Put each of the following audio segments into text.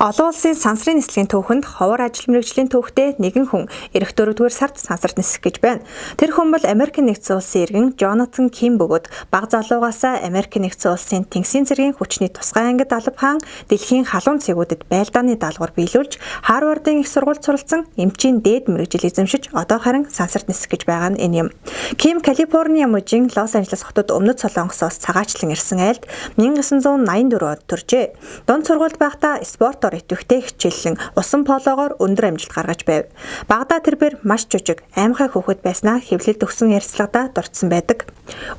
Олон улсын сансрын нислэгийн түүхэнд ховор ажил мэргэжлийн түүхтэй нэгэн хүн эх 4-р сард сансарт нисэх гэж байна. Тэр хүн бол Америкийн нэгдсэн улсын иргэн Джонатан Ким бөгөөд бага залуугаасаа Америкийн нэгдсэн улсын Тэнгисийн цэргийн хүчний тусгай ангид алба хаан дэлхийн халуун цэгүүдэд байлдааны даалгавар биелүүлж Харвардын их сургуульд суралцсан эмчийн дээд мэргэжил эзэмшиж одоо харин сансарт нисэх гэж байгаа нь энэ юм. Ким Калифорни мужийн Лос Анжелес хотод Өмнөд Солонгосоос цагаачлан ирсэн айлд 1984 онд төржээ. Дунд сургуульд байхдаа спортоор идэвхтэй хичээллэн усан полоогоор өндөр амжилт гаргаж байв. Багадаа тэрээр маш жижиг аймхай хүүхэд байснаа хэвлэлд өгсөн ярилцлагадаа дурдсан байдаг.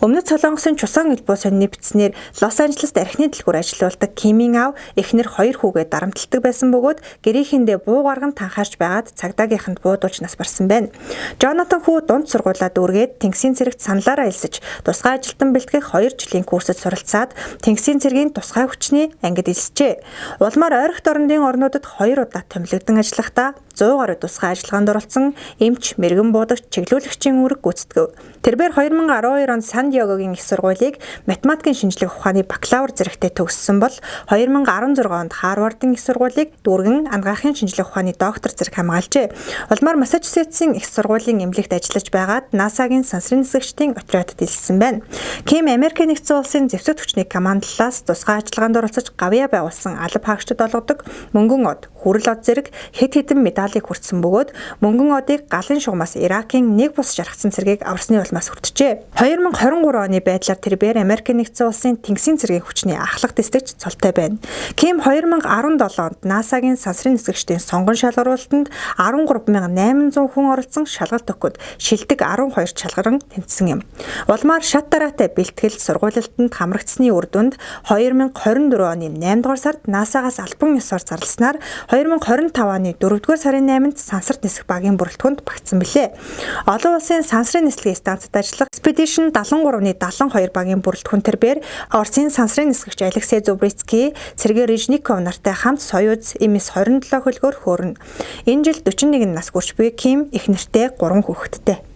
Өмнөд Солонгосын Чусан элбүү сонины бичснээр Лос Анжелест архины дэлгүүр ажиллаулдаг Кимийн аав эхнэр 2 хүүгээ дарамтлагдаг байсан бөгөөд гэрээхэндээ буу гарган танхаарч байгаад цагдаагийнханд буудуулж нас барсан байна. Джонатан хүү дунд сургуулаа дүүргээд Тэнгисийн цэрэгт саналаараа элсэж тусгай ажилтан бэлтгэх 2 жилийн курсэд суралцаад Тэнгисийн цэргийн тусгай хүчний ангид элсжээ. Улмаар ойрхит орнуудад 2 удаа томилогдсон ажиллахдаа 100 гаруй тусгай ажиллагаанд оролцсон эмч, мэрэгэн буудагч, чиглүүлэгчийн үүрэг гүйцэтгэв. Тэрээр 2012 онд Сан-Диегогийн их сургуулийг математикийн шинжлэх ухааны бакалавр зэрэгтээ төгссөн бол 2016 онд Харвардын их сургуулийг дүүргэн ангаахын шинжлэх ухааны доктор зэрэг хамгаалжээ. Улмаар Массачусетсын их сургуулийн эмнэлэгт ажиллаж байгаад НАСА-гийн сансрын нисгэгчдийн отрядад элсэн байна. Ким Америкийн нэгдсэн улсын зэвсэг хүчний командлаас тусгай ажиллагаанд оролцож гавьяа байгуулсан алба хаагчид олгодог мөнгөн од, хүрэл од зэрэг хэд хэдэн медалийг хүртсэн бөгөөд мөнгөн одыг галын шугамаас Иракийн нэг бус шархсан цэргийг аварсны улмаас хүртжээ. 2023 оны байдлаар тэрээр Америкийн нэгдсэн улсын Тэнгисийн цэргийн хүчний ахлах дэстэгч цолтой байна. Ким 2017 онд НАСА-гийн сансрын нисгэгчдийн сонгон шалгаруулалтанд 13800 хүн оролцсон шалгалт өгөхөд шилдэг 12 шалгаран тэнцсэн юм. Улмаар шат дараатай бэлтгэл сургуулилтанд хамрагдсны үр дүнд 2024 оны 8 дугаар сард НАСА-гаас албан ёсоор зарласнаар 2025 оны 4 дугаар сарын 8-нд сансарт нисэх багийн бүрэлдэхүүнд багтсан билээ. Олон улсын сансрын нислэгийн станцад ажиллах Expedition 73-ны 72 багийн бүрэлдэхүүн тэрээр Оросын сансрын нисгэгч Алексей Зубрицкий, Сергей Режников нартай хамт Союз МС-27 хөлгөөр хөөрнө. Энэ жил 41 нас хүрч буй Ким их нэртэй 3 хүүхэдтэй.